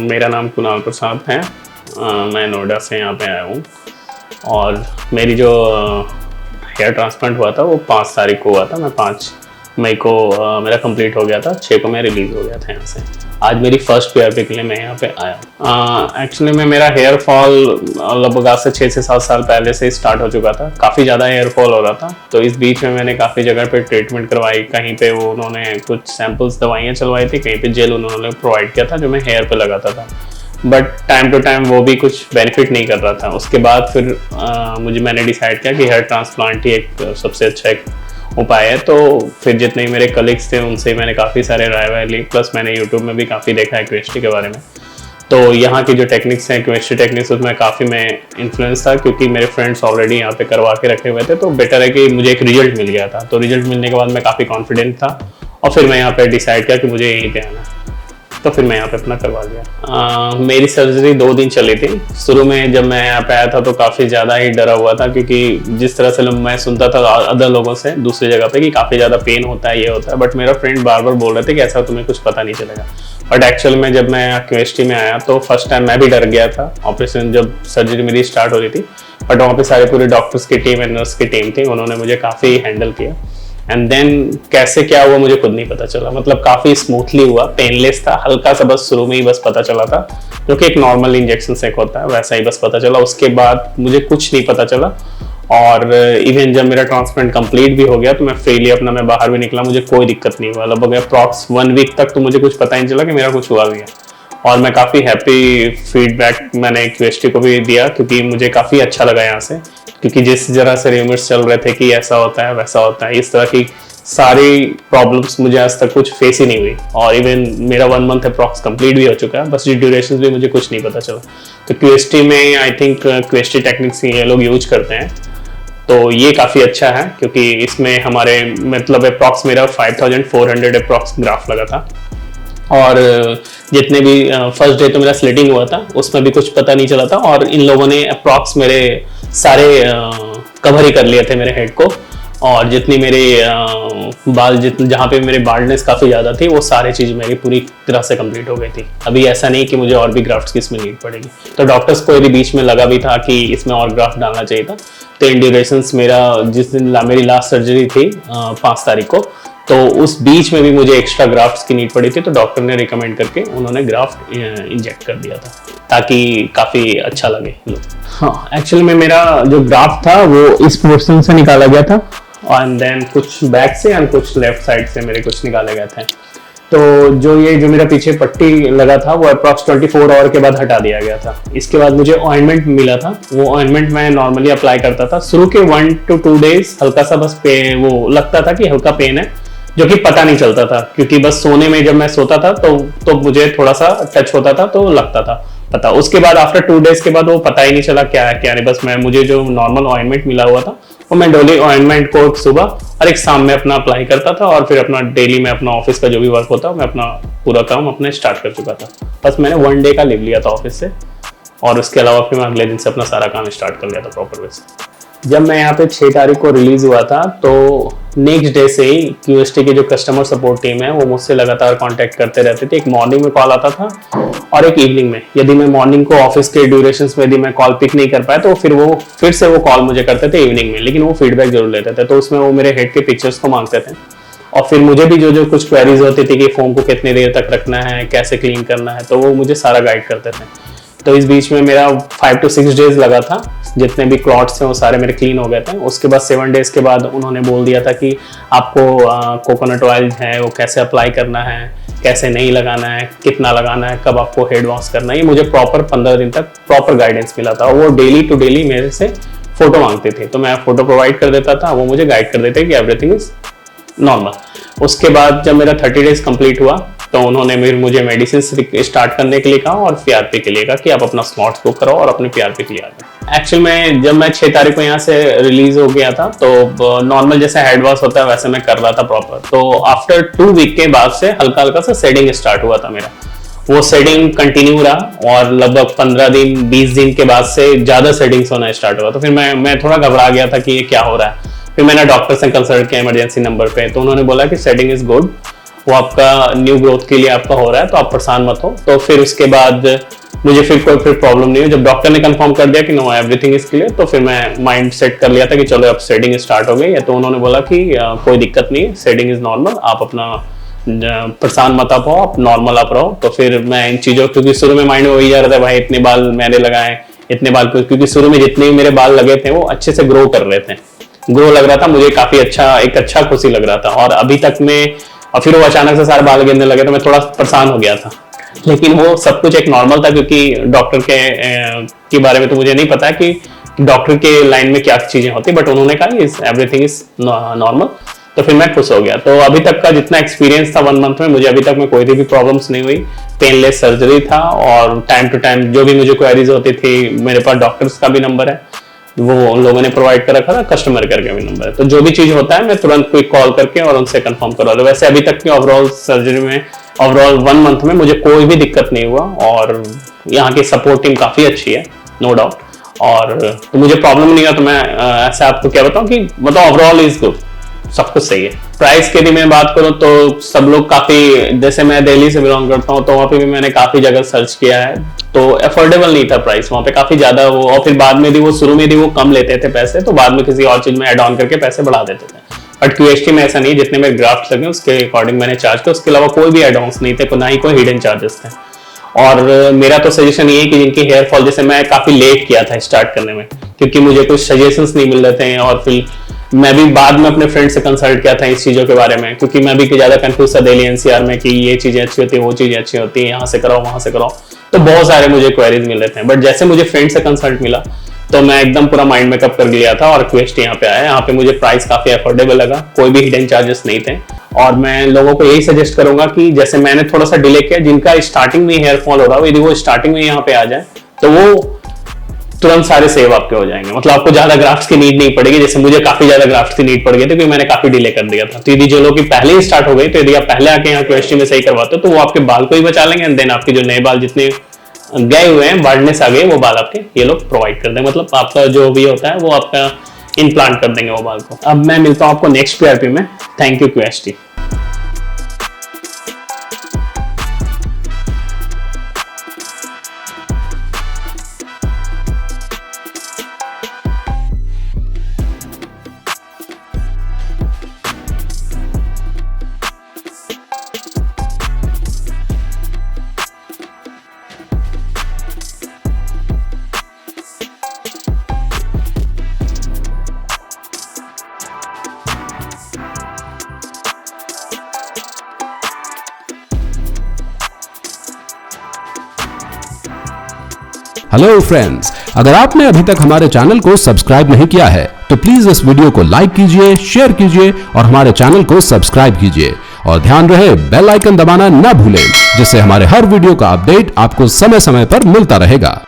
मेरा नाम कुणाल प्रसाद है। मैं नोएडा से यहाँ पे आया हूँ और मेरी जो हेयर ट्रांसप्लांट हुआ था वो 5 तारीख को हुआ था। मैं 5 मई को मेरा कंप्लीट हो गया था, 6 को मैं रिलीज़ हो गया था यहाँ से। आज मेरी फर्स्ट PRP के लिए मैं यहाँ पे आया। एक्चुअली में मेरा हेयर फॉल लगभग आज से 6 से 7 साल पहले से स्टार्ट हो चुका था। काफ़ी ज़्यादा हेयर फॉल हो रहा था, तो इस बीच में मैंने काफ़ी जगह पे ट्रीटमेंट करवाई। कहीं पे वो उन्होंने कुछ सैम्पल्स दवाइयाँ चलवाई थी, कहीं पे जेल उन्होंने प्रोवाइड किया था जो मैं हेयर पे लगाता था, बट टाइम टू टाइम वो भी कुछ बेनिफिट नहीं कर रहा था। उसके बाद फिर मैंने डिसाइड किया कि हेयर ट्रांसप्लांट ही एक सबसे अच्छा एक उपाय है। तो फिर जितने मेरे कलीग्स थे उनसे मैंने काफ़ी सारे राय ली, प्लस मैंने यूट्यूब में भी काफ़ी देखा है क्वेस्टी के बारे में। तो यहाँ की जो टेक्निक्स हैं क्वेस्टी टेक्निक्स, उसमें काफ़ी मैं इन्फ्लुएंस था क्योंकि मेरे फ्रेंड्स ऑलरेडी यहाँ पे करवा के रखे हुए थे। तो बेटर है कि मुझे एक रिजल्ट मिल गया था। तो रिजल्ट मिलने के बाद मैं काफ़ी कॉन्फिडेंट था और फिर मैं यहाँ पे डिसाइड किया कि मुझे यहीं पे आना, तो फिर मैं यहाँ पे अपना करवा लिया। मेरी सर्जरी 2 दिन चली थी। शुरू में जब मैं यहाँ पे आया था तो काफ़ी ज़्यादा ही डरा हुआ था, क्योंकि जिस तरह से मैं सुनता था अदर लोगों से दूसरी जगह पे कि काफ़ी ज़्यादा पेन होता है, ये होता है, बट मेरा फ्रेंड बार बार बोल रहे थे कि ऐसा तुम्हें कुछ पता नहीं चलेगा। बट एक्चुअल में जब मैं QST में आया तो फर्स्ट टाइम मैं भी डर गया था। ऑपरेशन जब सर्जरी मेरी स्टार्ट हो रही थी, बट वहाँ पे सारे पूरे डॉक्टर्स की टीम एंड नर्स की टीम थी, उन्होंने मुझे काफ़ी हैंडल किया। एंड देन कैसे क्या हुआ मुझे खुद नहीं पता चला, मतलब काफ़ी स्मूथली हुआ, पेनलेस था, हल्का सा बस शुरू में ही बस पता चला था, जो कि एक नॉर्मल इंजेक्शन से होता है वैसा ही बस पता चला। उसके बाद मुझे कुछ नहीं पता चला। और इवन जब मेरा ट्रांसप्लांट कंप्लीट भी हो गया तो मैं फ्रीली अपना मैं बाहर भी निकला, मुझे कोई दिक्कत नहीं हुआ। लगभग अप्रॉक्स 1 वीक तक तो मुझे कुछ पता ही नहीं चला कि मेरा कुछ हुआ भी है। और मैं काफ़ी हैप्पी फीडबैक मैंने QST को भी दिया, क्योंकि मुझे काफ़ी अच्छा लगा यहाँ से, क्योंकि जिस तरह से र्यूमर्स चल रहे थे कि ऐसा होता है वैसा होता है, इस तरह की सारी प्रॉब्लम्स मुझे आज तक कुछ फेस ही नहीं हुई। और इवन मेरा 1 मंथ अप्रॉक्स कंप्लीट भी हो चुका है, बस ये ड्यूरेशन भी मुझे कुछ नहीं पता चला। तो QST में आई थिंक QST टेक्निक्स ये लोग यूज करते हैं, तो ये काफ़ी अच्छा है, क्योंकि इसमें हमारे मतलब अप्रॉक्स मेरा 5400 अप्रॉक्स ग्राफ लगा था। और जितने भी फर्स्ट डे तो मेरा स्लिटिंग हुआ था, उसमें भी कुछ पता नहीं चला था। और इन लोगों ने अप्रॉक्स मेरे सारे कवर ही कर लिए थे मेरे हेड को, और जितनी मेरे बाल जहाँ पे मेरे बाल्डनेस काफ़ी ज़्यादा थी, वो सारी चीज़ मेरी पूरी तरह से कंप्लीट हो गई थी। अभी ऐसा नहीं कि मुझे और भी ग्राफ्ट्स की इसमें नीड पड़ेगी। तो डॉक्टर्स को यदि बीच में लगा भी था कि इसमें और ग्राफ्ट डालना चाहिए था, तो इन ड्यूरेशंस मेरा जिस दिन मेरी लास्ट सर्जरी थी 5 तारीख को, तो उस बीच में भी मुझे एक्स्ट्रा ग्राफ्ट्स की नीड पड़ी थी। तो डॉक्टर ने रिकमेंड करके उन्होंने ग्राफ्ट इंजेक्ट कर दिया था, ताकि काफ़ी अच्छा लगे लोग। हाँ, एक्चुअली में मेरा जो ग्राफ्ट था वो इस पोर्शन से निकाला गया था, एंड देन कुछ बैक से एंड कुछ लेफ्ट साइड से मेरे कुछ निकाले गए थे। तो जो मेरा पीछे पट्टी लगा था वो अप्रॉक्स 24 आवर के बाद हटा दिया गया था। इसके बाद मुझे ऑइंटमेंट मिला था, वो ऑइंटमेंट मैं नॉर्मली अप्लाई करता था। शुरू के 1 to 2 डेज हल्का सा बस वो लगता था कि हल्का पेन है, जो कि पता नहीं चलता था, क्योंकि बस सोने में जब मैं सोता था तो मुझे थोड़ा सा टच होता था तो लगता था पता। उसके बाद आफ्टर 2 डेज के बाद वो पता ही नहीं चला क्या है क्या नहीं। बस मुझे जो नॉर्मल ऑइंटमेंट मिला हुआ था वो मैं डेली ऑइंटमेंट को सुबह और एक शाम में अपना अप्लाई करता था, और फिर अपना डेली में अपना ऑफिस का जो भी वर्क होता मैं अपना पूरा काम अपने स्टार्ट कर चुका था। बस मैंने 1 डे का लीव लिया था ऑफिस से, और उसके अलावा फिर मैं अगले दिन से अपना सारा काम स्टार्ट कर लिया था प्रॉपर वे से। जब मैं यहाँ पे 6 तारीख को रिलीज हुआ था, तो नेक्स्ट डे से ही QST की जो कस्टमर सपोर्ट टीम है वो मुझसे लगातार कांटेक्ट करते रहते थे। एक मॉर्निंग में कॉल आता था और एक इवनिंग में। यदि मैं मॉर्निंग को ऑफिस के ड्यूरेशंस में यदि मैं कॉल पिक नहीं कर पाया तो फिर से वो कॉल मुझे करते थे इवनिंग में, लेकिन वो फीडबैक जरूर लेते थे। तो उसमें वो मेरे हेड के पिक्चर्स को मांगते थे, और फिर मुझे भी जो कुछ क्वेरीज होती थी कि फोन को कितनी देर तक रखना है, कैसे क्लीन करना है, तो वो मुझे सारा गाइड करते थे। तो इस बीच में मेरा 5 to 6 डेज लगा था, जितने भी क्लॉट्स हैं वो सारे मेरे क्लीन हो गए थे। उसके बाद 7 डेज के बाद उन्होंने बोल दिया था कि आपको कोकोनट ऑयल है वो कैसे अप्लाई करना है, कैसे नहीं लगाना है, कितना लगाना है, कब आपको हेड वॉश करना है। ये मुझे प्रॉपर 15 दिन तक प्रॉपर गाइडेंस मिला था। वो डेली टू डेली मेरे से फोटो मांगते थे, तो मैं फोटो प्रोवाइड कर देता था, वो मुझे गाइड कर देते कि एवरीथिंग इज नॉर्मल। उसके बाद जब मेरा 30 डेज कंप्लीट हुआ तो उन्होंने मुझे मेडिसिन स्टार्ट करने के लिए कहा और PRP के लिए कहा कि आप अपना स्लॉट्स बुक करो और अपने PRP के लिए आ जाओ। एक्चुअली में जब मैं 6 तारीख को यहाँ से रिलीज हो गया था, तो नॉर्मल जैसे हेड वॉश होता है वैसे मैं कर रहा था प्रॉपर। तो आफ्टर 2 वीक के बाद से हल्का हल्का सा शेडिंग स्टार्ट हुआ था मेरा। वो शेडिंग कंटिन्यू रहा, और लगभग 15 दिन 20 दिन के बाद से ज़्यादा शेडिंग्स होना स्टार्ट हुआ। तो फिर मैं थोड़ा घबरा गया था कि ये क्या हो रहा है। फिर मैंने डॉक्टर से कंसल्ट किया इमरजेंसी नंबर पे, तो उन्होंने बोला कि शेडिंग इज गुड, वो आपका न्यू ग्रोथ के लिए आपका हो रहा है, तो आप परेशान मत हो। तो फिर उसके बाद मुझे फिर कोई प्रॉब्लम नहीं हुई। जब डॉक्टर ने कंफर्म कर दिया कि नो एवरीथिंग इज क्लियर, तो फिर मैं माइंड सेट कर लिया था कि चलो अब शेडिंग स्टार्ट हो गई है। तो उन्होंने बोला कि कोई दिक्कत नहीं है, शेडिंग इज नॉर्मल, आप अपना परेशान मत आप हो, आप नॉर्मल आप रहो। तो फिर मैं इन चीज़ों, क्योंकि शुरू में माइंड में वही जा रहा था भाई इतने बाल मैंने लगाए, इतने बाल, क्योंकि शुरू में जितने भी मेरे बाल लगे थे वो अच्छे से ग्रो कर रहे थे, ग्रो लग रहा था मुझे काफी अच्छा, एक अच्छा खुशी लग रहा था। और अभी तक में, और फिर वो अचानक से सारे बाल गिरने लगे तो मैं थोड़ा परेशान हो गया था, लेकिन वो सब कुछ एक नॉर्मल था, क्योंकि डॉक्टर के बारे में तो मुझे नहीं पता कि डॉक्टर के लाइन में क्या चीजें होती, बट उन्होंने कहा एवरीथिंग इज नॉर्मल। तो फिर मैं खुश हो गया। तो अभी तक का जितना एक्सपीरियंस था 1 मंथ में, मुझे अभी तक में कोई भी प्रॉब्लम्स नहीं हुई, पेनलेस सर्जरी था। और टाइम टू टाइम जो भी मुझे क्वेरीज होती थी, मेरे पास डॉक्टर्स का भी नंबर है, वो उन लोगों ने प्रोवाइड कर रखा था, कस्टमर केयर का भी नंबर है। तो जो भी चीज होता है मैं तुरंत क्विक कॉल करके और उनसे कंफर्म करवा लूं। वैसे अभी तक की ओवरऑल सर्जरी में, ओवरऑल 1 मंथ में मुझे कोई भी दिक्कत नहीं हुआ, और यहाँ की सपोर्ट टीम काफी अच्छी है, नो डाउट। और तो मुझे प्रॉब्लम नहीं हुआ। तो मैं ऐसा आपको क्या बताऊं कि मतलब ओवरऑल इज गुड, सब कुछ सही है। प्राइस की भी मैं बात करूं तो सब लोग काफी, जैसे मैं दिल्ली से बिलोंग करता हूं, तो वहाँ पे भी मैंने काफी जगह सर्च किया है, तो अफोर्डेबल नहीं था प्राइस वहाँ पे, काफी ज्यादा वो। और फिर बाद में भी वो, शुरू में भी वो कम लेते थे पैसे, तो बाद में किसी और चीज में एड ऑन करके पैसे बढ़ा देते थे। बट QST में ऐसा नहीं, जितने मेरे ग्राफ्ट लगे उसके अकॉर्डिंग मैंने चार्ज किया, उसके अलावा कोई भी एड ऑन्स नहीं थे, ना ही कोई हिडन चार्जेस थे। और मेरा तो सजेशन ये है कि जिनकी हेयर फॉल, जैसे मैं काफी लेट किया था स्टार्ट करने में, क्योंकि मुझे कुछ सजेशंस नहीं मिल रहे थे, और फिर मैं भी बाद में अपने फ्रेंड से कंसल्ट किया था इस चीजों के बारे में, क्योंकि मैं भी ज्यादा कंफ्यूज था दिल्ली NCR में कि ये चीजें अच्छी होती है, वो चीजें अच्छी होती है, यहाँ से कराओ वहां से कराओ, तो बहुत सारे मुझे क्वेरीज मिल रहे थे। बट जैसे मुझे फ्रेंड से कंसल्ट मिला, तो मैं एकदम पूरा माइंड मेकअप कर लिया था, और QST यहाँ पे आया। यहाँ पे मुझे प्राइस काफी अफोर्डेबल लगा, कोई भी हिडन चार्जेस नहीं थे। और मैं लोगों को यही सजेस्ट करूंगा कि जैसे मैंने थोड़ा सा डिले किया, जिनका स्टार्टिंग में हेयर फॉल हो रहा हो, यदि वो स्टार्टिंग में यहाँ पे आ जाए, तो वो तुरंत सारे सेव आपके हो जाएंगे। मतलब आपको ज्यादा ग्राफ्ट्स की नीड नहीं पड़ेगी, जैसे मुझे काफी ज्यादा ग्राफ्ट्स की नीड पड़ गई थी, क्योंकि मैंने काफी डिले कर दिया था। तो यदि जो लोग की पहले ही स्टार्ट हो गई, तो यदि आप पहले आके यहाँ QST में सही करवाते हो, तो वो आपके बाल को ही बचा लेंगे, एंड देन आपके जो नए बाल जितने गए हुए हैं, बार्डनेस आ गई, वो बाल आपके ये लोग प्रोवाइड कर देंगे। मतलब आपका जो भी होता है वो आपका इम्प्लांट कर देंगे वो बाल को। अब मैं मिलता हूँ आपको नेक्स्ट PRP में। Thank you QST। Hello friends, अगर आपने अभी तक हमारे चैनल को सब्सक्राइब नहीं किया है तो प्लीज इस वीडियो को लाइक कीजिए, शेयर कीजिए और हमारे चैनल को सब्सक्राइब कीजिए। और ध्यान रहे बेल आइकन दबाना ना भूलें, जिससे हमारे हर वीडियो का अपडेट आपको समय समय पर मिलता रहेगा।